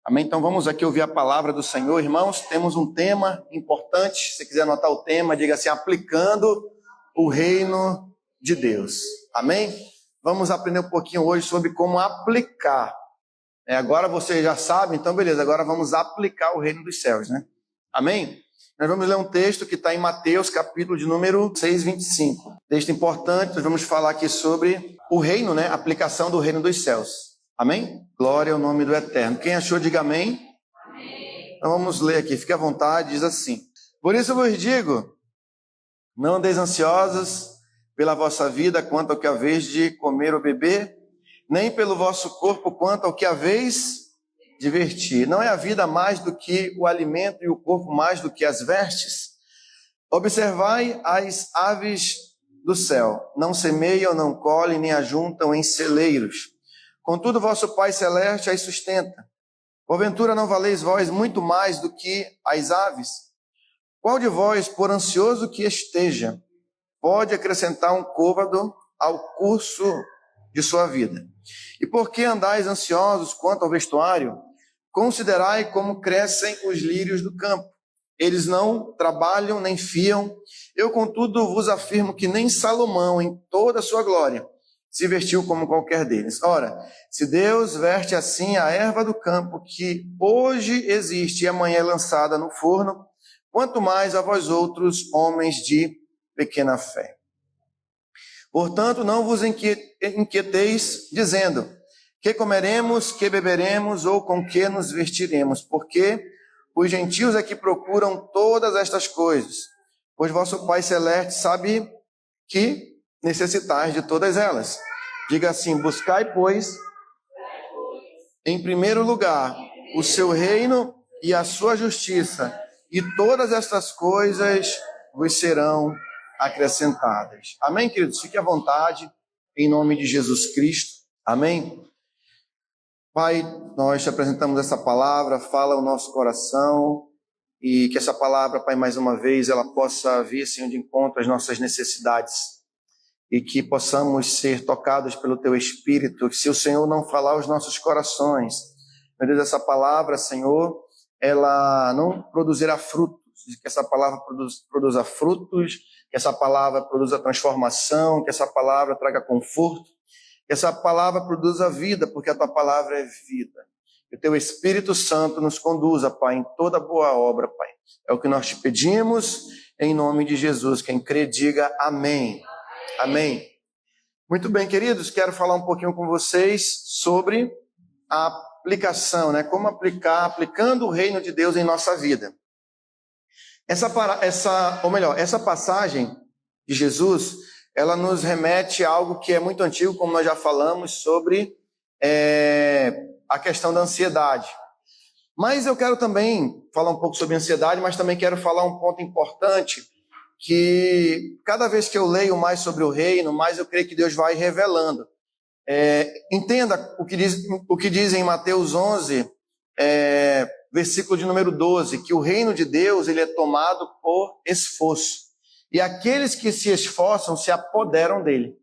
Amém? Então vamos aqui ouvir a palavra do Senhor. Irmãos, temos um tema importante. Se você quiser anotar o tema, diga assim: aplicando o reino de Deus. Amém? Vamos aprender um pouquinho hoje sobre como aplicar. Agora você já sabe, então beleza, agora vamos aplicar o reino dos céus, né? Amém? Nós vamos ler um texto que está em Mateus, capítulo de número 6, 25. Texto importante, nós vamos falar aqui sobre o reino, né? Aplicação do reino dos céus. Amém? Glória ao nome do Eterno. Quem achou, diga amém. Amém. Então vamos ler aqui, fique à vontade, diz assim: por isso eu vos digo, não andeis ansiosos pela vossa vida quanto ao que haveis de comer ou beber, nem pelo vosso corpo quanto ao que haveis de vestir. Não é a vida mais do que o alimento e o corpo mais do que as vestes? Observai as aves do céu, não semeiam, não colhem, nem ajuntam em celeiros. Contudo, vosso Pai Celeste as sustenta. Porventura não valeis vós muito mais do que as aves? Qual de vós, por ansioso que esteja, pode acrescentar um côvado ao curso de sua vida? E por que andais ansiosos quanto ao vestuário? Considerai como crescem os lírios do campo. Eles não trabalham nem fiam. Eu, contudo, vos afirmo que nem Salomão, em toda a sua glória, se vestiu como qualquer deles. Ora, se Deus veste assim a erva do campo, que hoje existe e amanhã é lançada no forno, quanto mais a vós outros, homens de pequena fé. Portanto, não vos inquieteis, dizendo: que comeremos, que beberemos, ou com que nos vestiremos? Porque os gentios é que procuram todas estas coisas, pois vosso Pai Celeste sabe que necessitais de todas elas. Diga assim: buscai, pois, em primeiro lugar, o seu reino e a sua justiça, e todas estas coisas vos serão acrescentadas. Amém, queridos? Fique à vontade, em nome de Jesus Cristo. Amém? Pai, nós te apresentamos essa palavra, fala o nosso coração, e que essa palavra, Pai, mais uma vez, ela possa vir, Senhor, de encontro às nossas necessidades, e que possamos ser tocados pelo Teu Espírito, que se o Senhor não falar aos nossos corações, meu Deus, essa palavra, Senhor, ela não produzirá frutos, que essa palavra produza frutos, que essa palavra produza transformação, que essa palavra traga conforto, que essa palavra produza vida, porque a Tua palavra é vida. Que o Teu Espírito Santo nos conduza, Pai, em toda boa obra, Pai. É o que nós te pedimos, em nome de Jesus. Quem crê, diga amém. Amém. Muito bem, queridos, quero falar um pouquinho com vocês sobre a aplicação, né? Como aplicando o reino de Deus em nossa vida. Essa passagem de Jesus, ela nos remete a algo que é muito antigo, como nós já falamos, sobre a questão da ansiedade. Mas eu quero também falar um pouco sobre ansiedade, mas também quero falar um ponto importante, que cada vez que eu leio mais sobre o reino, mais eu creio que Deus vai revelando. Entenda o que diz em Mateus 11, versículo de número 12, que o reino de Deus ele é tomado por esforço. E aqueles que se esforçam se apoderam dele.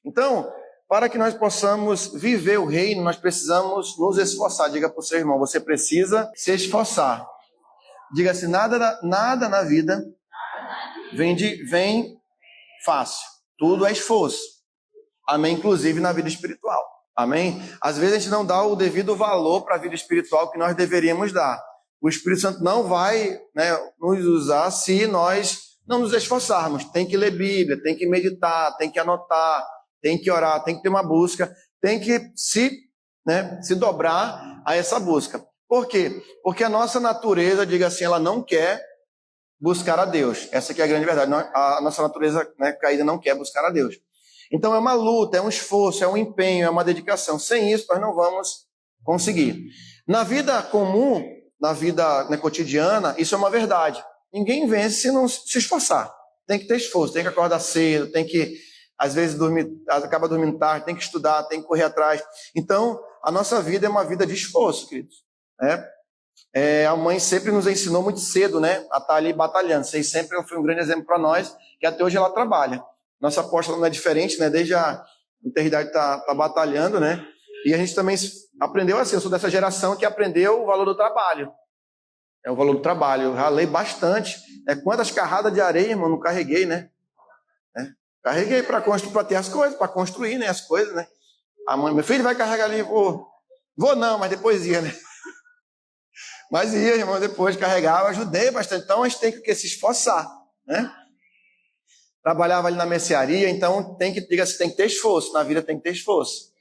Então, para que nós possamos viver o reino, nós precisamos nos esforçar. Diga para o seu irmão, você precisa se esforçar. Diga assim: nada na vida vem fácil. Tudo é esforço. Amém? Inclusive na vida espiritual. Amém? Às vezes a gente não dá o devido valor para a vida espiritual que nós deveríamos dar. O Espírito Santo não vai, nos usar se nós não nos esforçarmos. Tem que ler Bíblia, tem que meditar, tem que anotar, tem que orar, tem que ter uma busca, tem que se dobrar a essa busca. Por quê? Porque a nossa natureza, diga assim, ela não quer buscar a Deus. Essa aqui é a grande verdade. A nossa natureza caída não quer buscar a Deus. Então é uma luta, é um esforço, é um empenho, é uma dedicação. Sem isso nós não vamos conseguir. Na vida comum, na vida cotidiana, isso é uma verdade. Ninguém vence se não se esforçar. Tem que ter esforço, tem que acordar cedo, tem que, às vezes, acaba dormindo tarde, tem que estudar, tem que correr atrás. Então, a nossa vida é uma vida de esforço, queridos. A mãe sempre nos ensinou muito cedo, a estar ali batalhando. Vocês sempre foi um grande exemplo para nós, que até hoje ela trabalha. Nossa apóstola não é diferente, desde a eternidade está batalhando, E a gente também aprendeu assim, eu sou dessa geração que aprendeu o valor do trabalho. É o valor do trabalho. Eu ralei bastante. Quantas carradas de areia, irmão, não carreguei, né? Carreguei para ter as coisas, para construir, né, as coisas, né? A mãe, meu filho vai carregar ali, vou não, mas depois ia, né? Mas ia, irmão, depois carregava, ajudei bastante. Então a gente tem que se esforçar, né? Trabalhava ali na mercearia, então tem que ter esforço, na vida tem que ter esforço,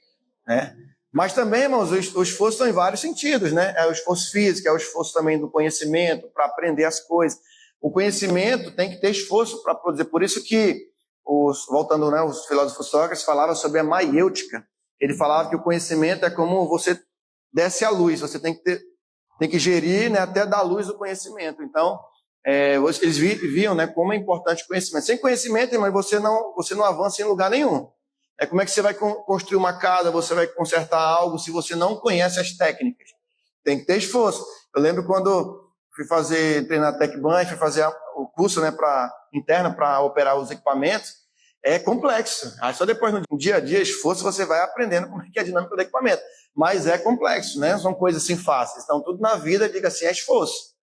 né? Mas também, irmãos, o esforço são em vários sentidos, né? É o esforço físico, é o esforço também do conhecimento, para aprender as coisas. O conhecimento tem que ter esforço para produzir. Por isso que, voltando, né, os filósofos Sócrates falavam sobre a maiêutica. Ele falava que o conhecimento é como você desce a luz, você tem que gerir, né, até dar luz o conhecimento. Então, eles viam, né, como é importante o conhecimento. Sem conhecimento, irmão, você não avança em lugar nenhum. Como é que você vai construir uma casa, você vai consertar algo se você não conhece as técnicas? Tem que ter esforço. Eu lembro quando entrei na TecBan, fui fazer o curso, né, interno para operar os equipamentos. É complexo. Aí só depois, no dia a dia, esforço, você vai aprendendo como é que é a dinâmica do equipamento. Mas é complexo, né? São coisas assim fáceis. Então, tudo na vida, diga assim, é esforço.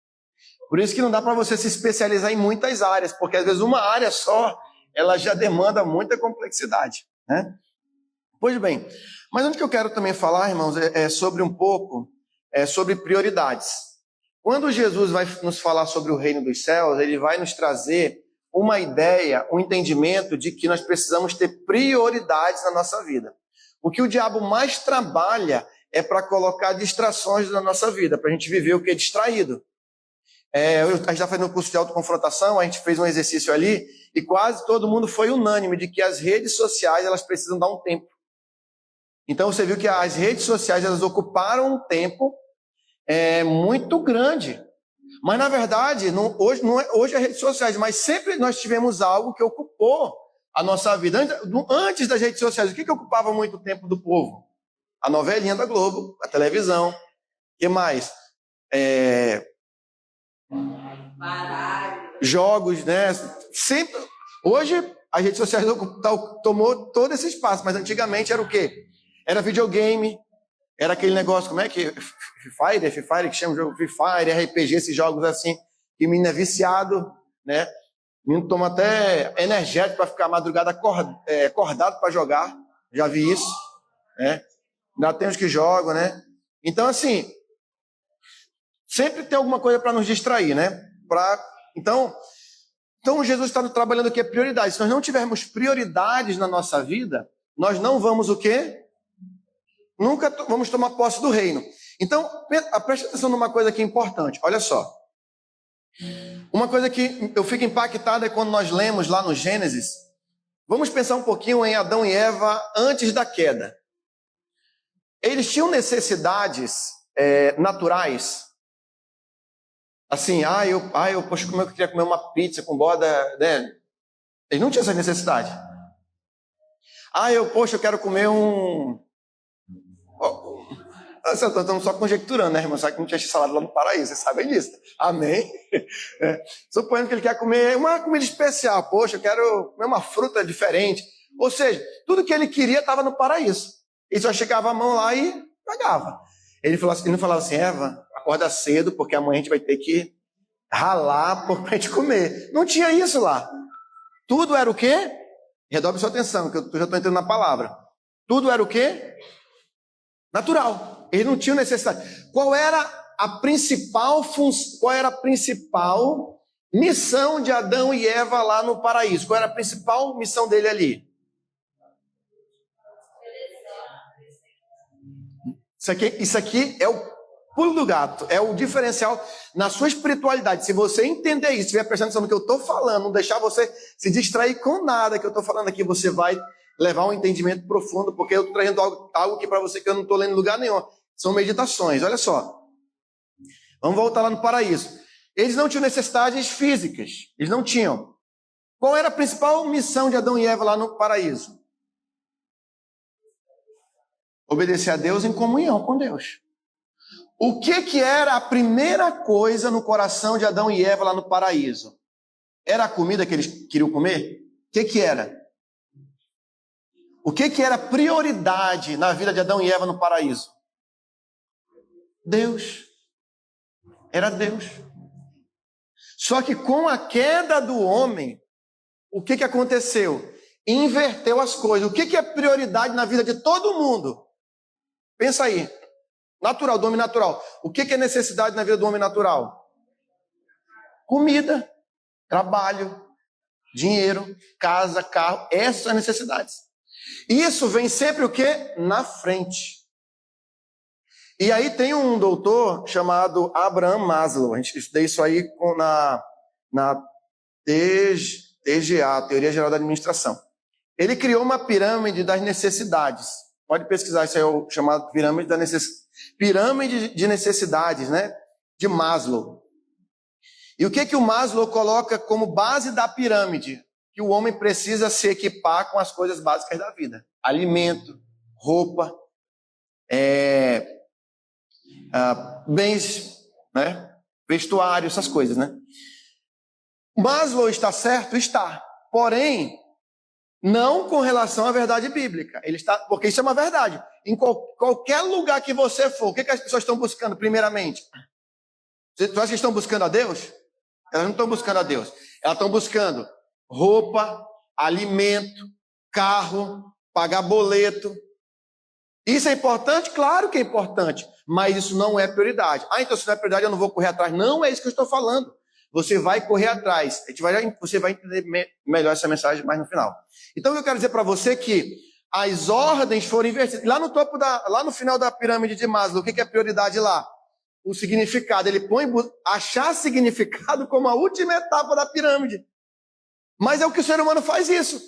Por isso que não dá para você se especializar em muitas áreas, porque às vezes uma área só, ela já demanda muita complexidade, né? Pois bem, mas onde que eu quero também falar, irmãos, sobre prioridades. Quando Jesus vai nos falar sobre o reino dos céus, ele vai nos trazer uma ideia, um entendimento de que nós precisamos ter prioridades na nossa vida. O que o diabo mais trabalha é para colocar distrações na nossa vida, para a gente viver o que é distraído. A gente está fazendo um curso de autoconfrontação, a gente fez um exercício ali, e quase todo mundo foi unânime de que as redes sociais elas precisam dar um tempo. Então você viu que as redes sociais elas ocuparam um tempo muito grande. Mas na verdade, hoje é redes sociais, mas sempre nós tivemos algo que ocupou a nossa vida. Antes das redes sociais, o que ocupava muito tempo do povo? A novelinha da Globo, a televisão. O que mais? Jogos, né? Sempre. Hoje, as redes sociais tomou todo esse espaço, mas antigamente era o quê? Era videogame, era aquele negócio, como é que... Free Fire, que chama de jogo Free Fire, RPG, esses jogos assim, que o menino é viciado, né? O menino toma até energético para ficar madrugada acordado para jogar, já vi isso, né? Ainda tem os que jogam, né? Então, assim, sempre tem alguma coisa para nos distrair, né? Então, Jesus está trabalhando aqui a prioridade. Se nós não tivermos prioridades na nossa vida, nós não vamos o quê? Nunca vamos tomar posse do reino. Então, preste atenção numa coisa que é importante. Olha só. Uma coisa que eu fico impactado é quando nós lemos lá no Gênesis. Vamos pensar um pouquinho em Adão e Eva antes da queda. Eles tinham necessidades naturais. Assim, poxa, como eu queria comer uma pizza com borda, né? Eles não tinham essa necessidade. Eu quero comer um... Estamos só conjecturando, né, irmão? Só que não tinha salada lá no paraíso, vocês sabem disso. Amém? Suponhando que ele quer comer uma comida especial. Poxa, eu quero comer uma fruta diferente. Ou seja, tudo que ele queria estava no paraíso. Ele só chegava a mão lá e pegava. Ele não falava assim, Eva, acorda cedo, porque amanhã a gente vai ter que ralar para a gente comer. Não tinha isso lá. Tudo era o quê? Redobre sua atenção, que eu já estou entrando na palavra. Tudo era o quê? Natural. Eles não tinham necessidade. Qual era a principal missão de Adão e Eva lá no paraíso? Qual era a principal missão dele ali? Isso aqui é o pulo do gato, é o diferencial na sua espiritualidade. Se você entender isso, estiver prestando atenção no que eu estou falando, não deixar você se distrair com nada que eu estou falando aqui, você vai levar um entendimento profundo, porque eu estou trazendo algo aqui para você que eu não estou lendo em lugar nenhum. São meditações, olha só. Vamos voltar lá no paraíso. Eles não tinham necessidades físicas, eles não tinham. Qual era a principal missão de Adão e Eva lá no paraíso? Obedecer a Deus em comunhão com Deus. O que era a primeira coisa no coração de Adão e Eva lá no paraíso? Era a comida que eles queriam comer? O que era? O que era prioridade na vida de Adão e Eva no paraíso? Deus. Era Deus. Só que com a queda do homem, o que aconteceu? Inverteu as coisas. O que é prioridade na vida de todo mundo? Pensa aí. Natural, do homem natural. O que é necessidade na vida do homem natural? Comida, trabalho, dinheiro, casa, carro. Essas são as necessidades. Isso vem sempre o quê? Na frente. E aí tem um doutor chamado Abraham Maslow. A gente estudou isso aí na TGA, Teoria Geral da Administração. Ele criou uma pirâmide das necessidades. Pode pesquisar, isso aí é o chamado pirâmide de necessidades, né? De Maslow. E o que o Maslow coloca como base da pirâmide? Que o homem precisa se equipar com as coisas básicas da vida. Alimento, roupa, bens, né? Vestuário, essas coisas, né? Maslow está certo? Está. Porém, não com relação à verdade bíblica. Porque isso é uma verdade. Em qualquer lugar que você for, o que as pessoas estão buscando primeiramente? Tu acha que estão buscando a Deus? Elas não estão buscando a Deus. Elas estão buscando roupa, alimento, carro, pagar boleto. Isso é importante? Claro que é importante. Mas isso não é prioridade. Então se não é prioridade eu não vou correr atrás. Não é isso que eu estou falando. Você vai correr atrás. Você vai entender melhor essa mensagem mais no final. Então eu quero dizer para você que as ordens foram invertidas. Lá no final da pirâmide de Maslow, o que é prioridade lá? O significado. Ele põe achar significado como a última etapa da pirâmide. Mas é o que o ser humano faz isso.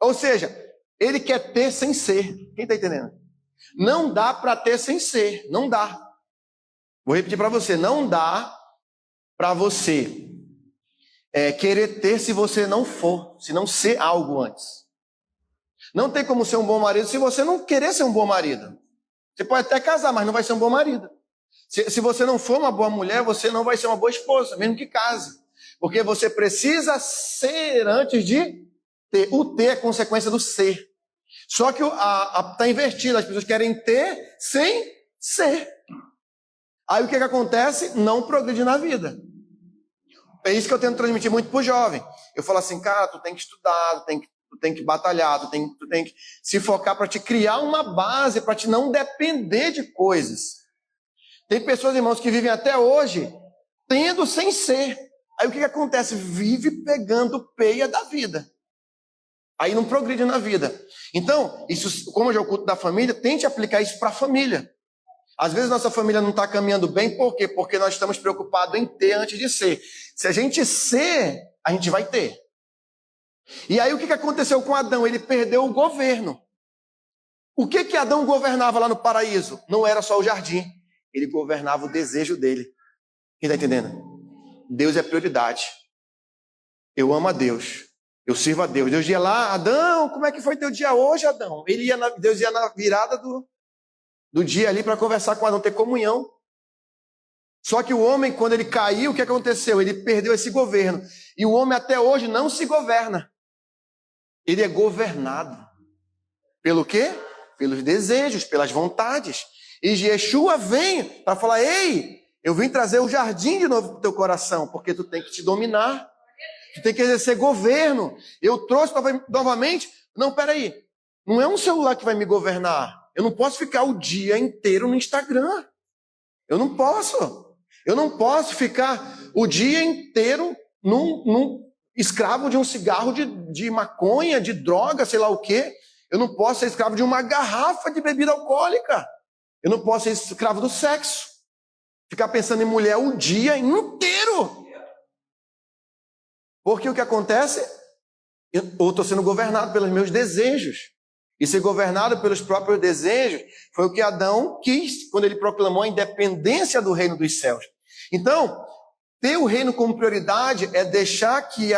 Ou seja, ele quer ter sem ser. Quem está entendendo? Não dá para ter sem ser. Não dá. Vou repetir para você. Não dá para você querer ter se você não for, se não ser algo antes. Não tem como ser um bom marido se você não querer ser um bom marido. Você pode até casar, mas não vai ser um bom marido. Se você não for uma boa mulher, você não vai ser uma boa esposa, mesmo que case. Porque você precisa ser antes de ter. O ter é consequência do ser. Só que está invertido, as pessoas querem ter sem ser. Aí o que acontece? Não progride na vida. É isso que eu tento transmitir muito para o jovem. Eu falo assim, cara, tu tem que estudar, tu tem que batalhar, tu tem que se focar para te criar uma base, para te não depender de coisas. Tem pessoas, irmãos, que vivem até hoje tendo sem ser. Aí o que acontece? Vive pegando peia da vida. Aí não progride na vida. Então, isso, como hoje é o culto da família, tente aplicar isso para a família. Às vezes nossa família não está caminhando bem, por quê? Porque nós estamos preocupados em ter antes de ser. Se a gente ser, a gente vai ter. E aí o que aconteceu com Adão? Ele perdeu o governo. O que Adão governava lá no paraíso? Não era só o jardim. Ele governava o desejo dele. Quem está entendendo? Deus é prioridade. Eu amo a Deus. Eu sirvo a Deus. Deus ia lá, Adão, como é que foi teu dia hoje, Adão? Deus ia na virada do dia ali para conversar com Adão, ter comunhão. Só que o homem, quando ele caiu, o que aconteceu? Ele perdeu esse governo. E o homem até hoje não se governa. Ele é governado. Pelo quê? Pelos desejos, pelas vontades. E Yeshua vem para falar, ei, eu vim trazer o jardim de novo para o teu coração, porque tu tem que te dominar. Tu tem que exercer governo. Eu trouxe novamente. Não, peraí. Não é um celular que vai me governar. Eu não posso ficar o dia inteiro no Instagram. Eu não posso. Eu não posso ficar o dia inteiro num escravo de um cigarro de maconha, de droga, sei lá o quê. Eu não posso ser escravo de uma garrafa de bebida alcoólica. Eu não posso ser escravo do sexo. Ficar pensando em mulher o dia inteiro. Porque o que acontece? Eu estou sendo governado pelos meus desejos. E ser governado pelos próprios desejos foi o que Adão quis quando ele proclamou a independência do reino dos céus. Então, ter o reino como prioridade é deixar que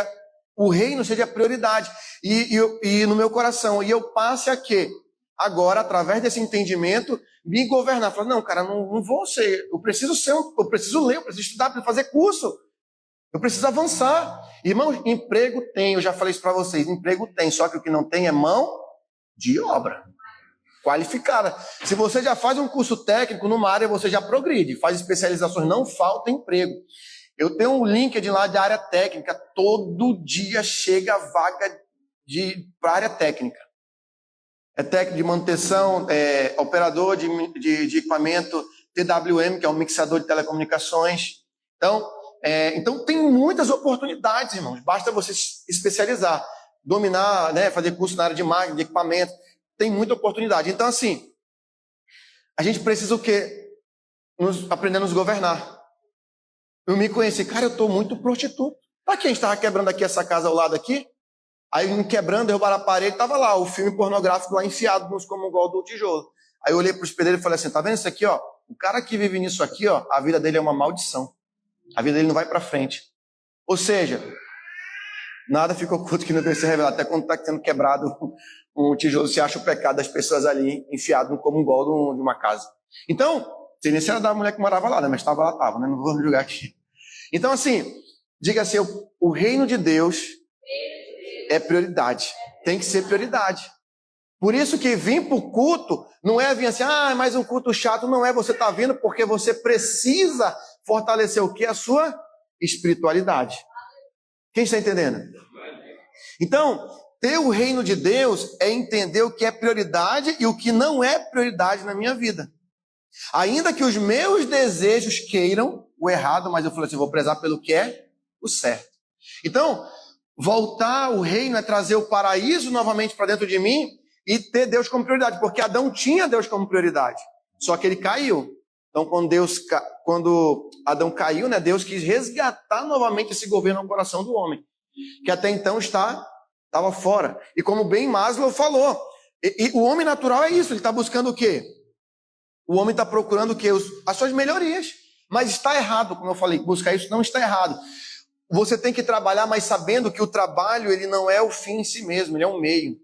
o reino seja a prioridade. E no meu coração, e eu passe a quê? Agora, através desse entendimento, me governar. Falar, não, cara, não vou ser. Eu preciso ler, eu preciso estudar, preciso fazer curso. Eu preciso avançar. Irmão, emprego tem, eu já falei isso para vocês, emprego tem, só que o que não tem é mão de obra. Qualificada. Se você já faz um curso técnico numa área, você já progride. Faz especializações, não falta emprego. Eu tenho um LinkedIn lá de área técnica. Todo dia chega vaga para área técnica. É técnico de manutenção, operador de equipamento TWM, que é um mixador de telecomunicações. Então tem muitas oportunidades, irmãos. Basta você se especializar, dominar, né, fazer curso na área de marketing, de equipamento. Tem muita oportunidade. Então, assim, a gente precisa o quê? Aprender a nos governar. Eu me conheci, cara, eu estou muito prostituto. Para quem estava quebrando aqui essa casa ao lado aqui? Aí, me quebrando, derrubaram a parede, estava lá, o filme pornográfico lá enfiado nos comungol do tijolo. Aí eu olhei para os pedreiros e falei assim, tá vendo isso aqui, ó? O cara que vive nisso aqui, ó, a vida dele é uma maldição. A vida dele não vai para frente. Ou seja, nada fica oculto que não deve ser revelado. Até quando está sendo quebrado um tijolo, você acha o pecado das pessoas ali enfiado no comungol de uma casa. Então, sei nem se era da mulher que morava lá, né? Mas estava lá, né? Não vou julgar aqui. Então, assim, diga assim, o reino de Deus é prioridade. Tem que ser prioridade. Por isso que vir para o culto não é vir assim, mas um culto chato. Não é, você está vindo porque você precisa fortalecer o quê? A sua espiritualidade. Quem está entendendo? Então, ter o reino de Deus é entender o que é prioridade e o que não é prioridade na minha vida. Ainda que os meus desejos queiram o errado, mas eu falo assim, vou prezar pelo que é o certo. Então, voltar ao reino é trazer o paraíso novamente para dentro de mim e ter Deus como prioridade, porque Adão tinha Deus como prioridade, só que ele caiu. Então, quando Adão caiu, né, Deus quis resgatar novamente esse governo no coração do homem, que até então estava fora. E como bem Maslow falou, e o homem natural é isso, ele está buscando o quê? O homem está procurando o quê? As suas melhorias. Mas está errado, como eu falei, buscar isso não está errado. Você tem que trabalhar, mas sabendo que o trabalho ele não é o fim em si mesmo, ele é um meio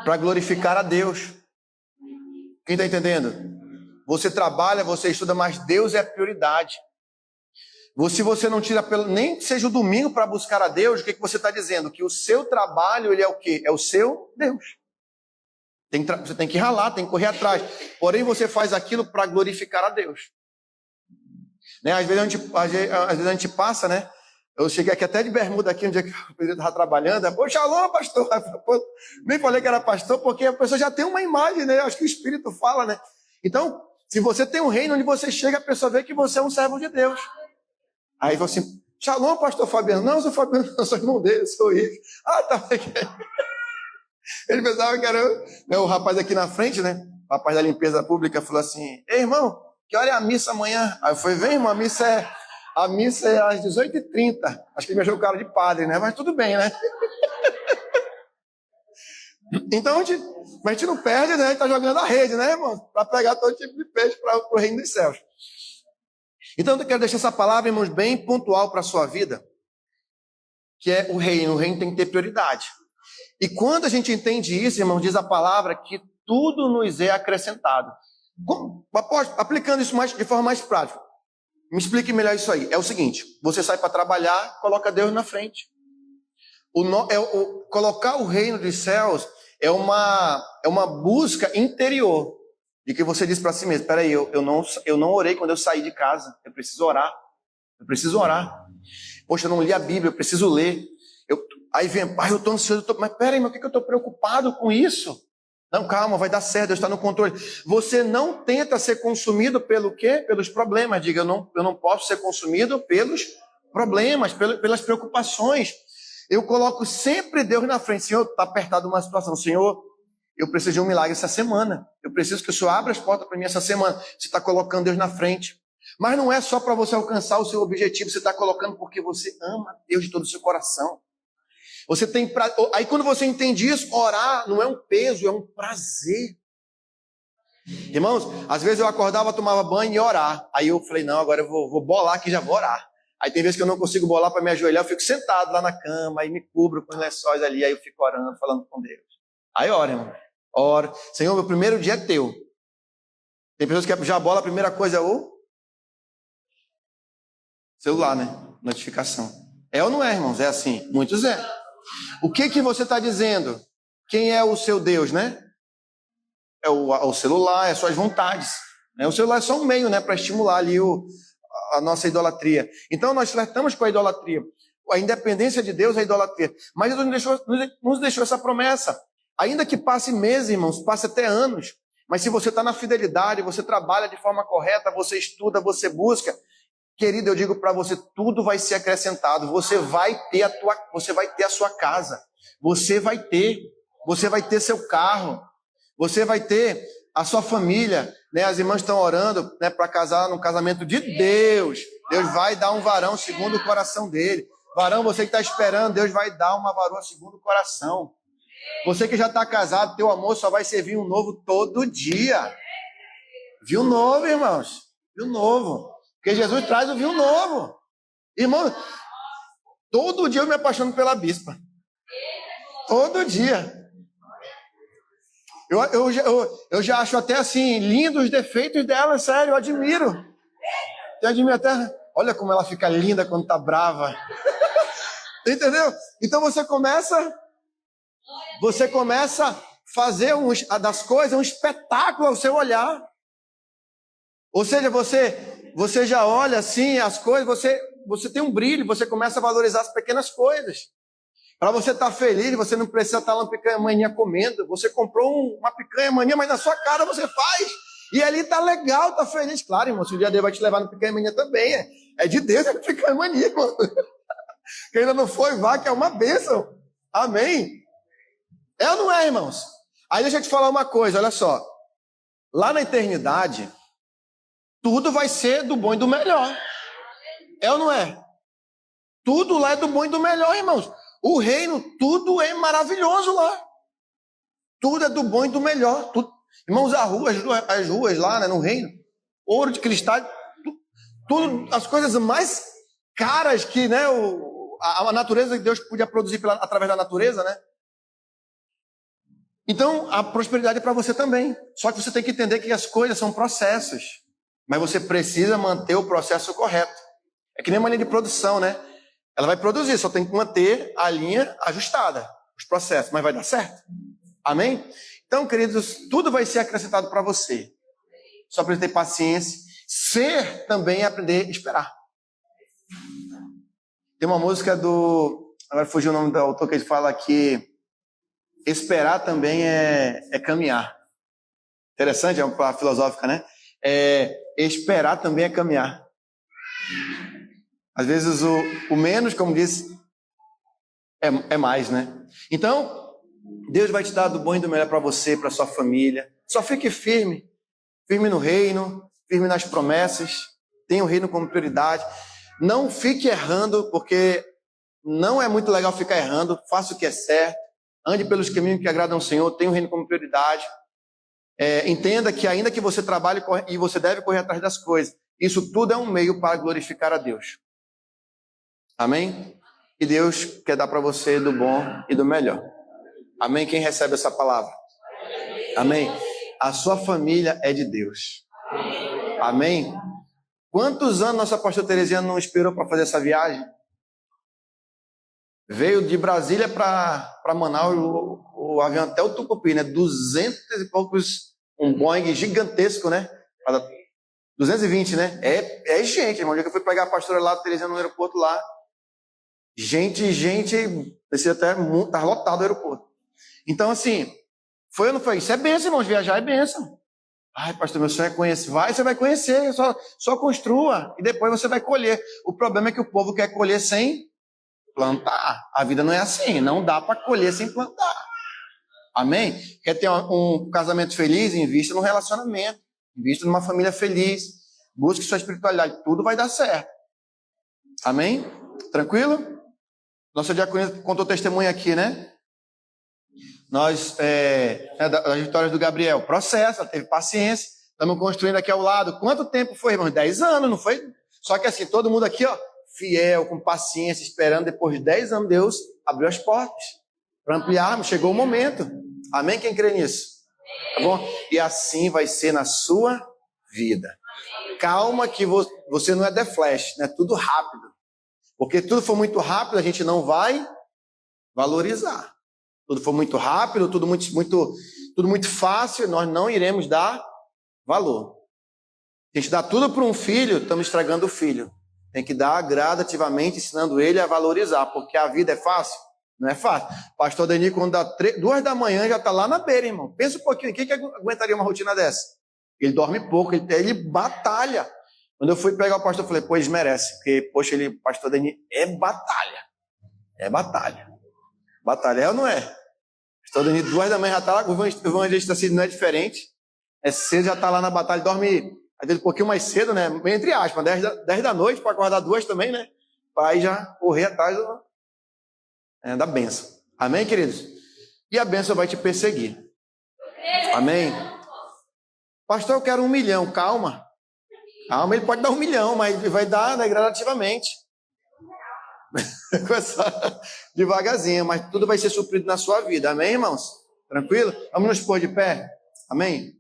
para glorificar a Deus. Quem está entendendo? Você trabalha, você estuda, mas Deus é a prioridade. Se você não tira nem que seja o domingo para buscar a Deus, o que você está dizendo? Que o seu trabalho ele é o quê? É o seu Deus. Você tem que ralar, tem que correr atrás. Porém, você faz aquilo para glorificar a Deus. Né? Às vezes a gente passa, né? Eu cheguei aqui até de bermuda aqui, um dia que o Pedro estava trabalhando. Pô, shalom, pastor. Pô, nem falei que era pastor, porque a pessoa já tem uma imagem, né? Acho que o Espírito fala, né? Então, se você tem um reino onde você chega, a pessoa vê que você é um servo de Deus. Aí você assim, shalom, pastor Fabiano. Não, eu sou Fabiano, não, sou irmão dele, sou isso. Tá. Ele pensava que era o rapaz aqui na frente, né? O rapaz da limpeza pública falou assim, ei, irmão, que hora é a missa amanhã? Aí eu falei, vem, irmão, a missa é às 18h30. Acho que ele me achou o cara de padre, né? Mas tudo bem, né? Então, a gente não perde, né? A gente tá jogando a rede, né, irmão? Para pegar todo tipo de peixe para o reino dos céus. Então, eu quero deixar essa palavra, irmãos, bem pontual para a sua vida, que é o reino. O reino tem que ter prioridade. E quando a gente entende isso, irmãos, diz a palavra que tudo nos é acrescentado. Aplicando isso de forma mais prática. Me explique melhor isso aí. É o seguinte, você sai para trabalhar, coloca Deus na frente. Colocar o reino dos céus é uma busca interior. De que você diz para si mesmo, peraí, eu não orei quando eu saí de casa. Eu preciso orar. Poxa, eu não li a Bíblia, eu preciso ler. Aí vem, pai, eu estou ansioso. Mas peraí, mas por que eu estou preocupado com isso? Não, calma, vai dar certo, Deus está no controle. Você não tenta ser consumido pelo quê? Pelos problemas. Diga, eu não posso ser consumido pelos problemas, pelas preocupações. Eu coloco sempre Deus na frente. Senhor, está apertado uma situação. Senhor, eu preciso de um milagre essa semana. Eu preciso que o Senhor abra as portas para mim essa semana. Você está colocando Deus na frente. Mas não é só para você alcançar o seu objetivo. Você está colocando porque você ama Deus de todo o seu coração. Aí quando você entende isso, orar não é um peso, é um prazer. Irmãos, às vezes eu acordava, tomava banho e ia orar. Aí eu falei, não, agora eu vou bolar aqui, já vou orar. Aí tem vezes que eu não consigo bolar para me ajoelhar, eu fico sentado lá na cama, aí me cubro com os lençóis ali, aí eu fico orando, falando com Deus. Aí ora, irmão. Ora. Senhor, meu primeiro dia é teu. Tem pessoas que já bola, a primeira coisa é o celular, né? Notificação. É ou não é, irmãos? É assim. Muitos é. O que você está dizendo? Quem é o seu Deus, né? É o celular, é as suas vontades. Né? O celular é só um meio, né, para estimular ali a nossa idolatria. Então nós flertamos com a idolatria. A independência de Deus é a idolatria. Mas Deus nos deixou essa promessa. Ainda que passe meses, irmãos, passe até anos. Mas se você está na fidelidade, você trabalha de forma correta, você estuda, você busca, querido, eu digo para você, tudo vai ser acrescentado. Você vai ter a sua casa. Você vai ter seu carro. Você vai ter a sua família, né? As irmãs estão orando, né, para casar no casamento de Deus. Deus vai dar um varão segundo o coração dele. Varão, você que está esperando, Deus vai dar uma varoa segundo o coração. Você que já está casado, teu amor só vai ser vinho novo todo dia. Vinho novo, irmãos. Vinho novo. Porque Jesus traz o vinho novo. Irmão, todo dia eu me apaixono pela bispa. Todo dia. Eu já acho até assim, lindo os defeitos dela, sério, eu admiro. Eu admiro até. Olha como ela fica linda quando tá brava. Entendeu? Então você começa a fazer das coisas um espetáculo ao seu olhar. Ou seja, você já olha assim as coisas, você tem um brilho, você começa a valorizar as pequenas coisas. Para você estar feliz, você não precisa estar lá uma picanha maninha comendo. Você comprou uma picanha maninha, mas na sua cara você faz. E ali tá legal, tá feliz. Claro, irmão, se o dia Deus vai te levar no picanha maninha também. É de Deus, é picanha maninha, irmão. Quem ainda não foi, vá, que é uma bênção. Amém? É ou não é, irmãos? Aí deixa eu te falar uma coisa, olha só. Lá na eternidade, tudo vai ser do bom e do melhor. É ou não é? Tudo lá é do bom e do melhor, irmãos. O reino, tudo é maravilhoso lá. Tudo é do bom e do melhor. Tudo. Irmãos, as ruas lá, né, no reino, ouro de cristal, tudo, as coisas mais caras que, né, a natureza que Deus podia produzir através da natureza, né? Então, a prosperidade é para você também. Só que você tem que entender que as coisas são processos. Mas você precisa manter o processo correto. É que nem uma linha de produção, né? Ela vai produzir, só tem que manter a linha ajustada, os processos, mas vai dar certo. Amém? Então, queridos, tudo vai ser acrescentado para você. Só precisa ter paciência. Ser também é aprender a esperar. Tem uma música agora fugiu o nome do autor, que ele fala que esperar também é caminhar. Interessante, é uma palavra filosófica, né? Esperar também é caminhar. Às vezes o menos, como disse, é mais, né? Então, Deus vai te dar do bom e do melhor para você, para sua família. Só fique firme. Firme no reino, firme nas promessas. Tenha o reino como prioridade. Não fique errando, porque não é muito legal ficar errando. Faça o que é certo. Ande pelos caminhos que agradam ao Senhor. Tenha o reino como prioridade. Entenda que ainda que você trabalhe e você deve correr atrás das coisas, isso tudo é um meio para glorificar a Deus. Amém? E Deus quer dar para você do bom e do melhor. Amém? Quem recebe essa palavra? Amém? A sua família é de Deus. Amém? Quantos anos nossa pastora Terezinha não esperou para fazer essa viagem? Veio de Brasília para Manaus, o avião até o Tucupi, né? 200 e poucos, um Boeing gigantesco, né? 220, né? É gente, irmão. O dia que eu fui pegar a pastora lá, Terezinha, no aeroporto lá, gente, parecia até tá lotado o aeroporto. Então, assim, foi ou não foi? Isso é bênção, irmãos, viajar é bênção. Ai, pastor, meu sonho é conhecer. Você vai conhecer, só construa e depois você vai colher. O problema é que o povo quer colher sem plantar. A vida não é assim, não dá para colher sem plantar. Amém? Quer ter um casamento feliz? Invista no relacionamento, invista numa família feliz, busque sua espiritualidade, tudo vai dar certo. Amém? Tranquilo? Nossa diaconisa contou testemunho aqui, né? Nós, das vitórias do Gabriel, processo, ela teve paciência, estamos construindo aqui ao lado. Quanto tempo foi, irmãos? 10 anos, não foi? Só que assim, todo mundo aqui, ó, fiel, com paciência, esperando. Depois de 10 anos, Deus abriu as portas para ampliarmos. Chegou o momento. Amém? Quem crê nisso? Tá bom? E assim vai ser na sua vida. Calma que você não é The Flash, né? Tudo rápido. Porque tudo for muito rápido, a gente não vai valorizar. tudo for muito rápido, tudo muito fácil, nós não iremos dar valor. Se a gente dá tudo para um filho, estamos estragando o filho. Tem que dar gradativamente, ensinando ele a valorizar, porque a vida é fácil? Não é fácil. Pastor Denis, quando dá 2 da manhã, já está lá na beira, irmão. Pensa um pouquinho, quem que aguentaria uma rotina dessa? Ele dorme pouco, ele batalha. Quando eu fui pegar o pastor, eu falei, pois merece, porque, poxa, pastor Denis, é batalha. É batalha. Batalha é ou não é? Pastor Denis, 2 da manhã já está lá, o evangelista assim não é diferente. É cedo, já está lá na batalha, dorme, às vezes um pouquinho mais cedo, né? Entre aspas, 10 da noite, para acordar 2 também, né? Para aí já correr atrás da bênção. Amém, queridos? E a bênção vai te perseguir. Amém? Pastor, eu quero 1 milhão. Calma. Calma, ele pode dar 1 milhão, mas ele vai dar, né, gradativamente. Começar devagarzinho, mas tudo vai ser suprido na sua vida. Amém, irmãos? Tranquilo? Vamos nos pôr de pé? Amém?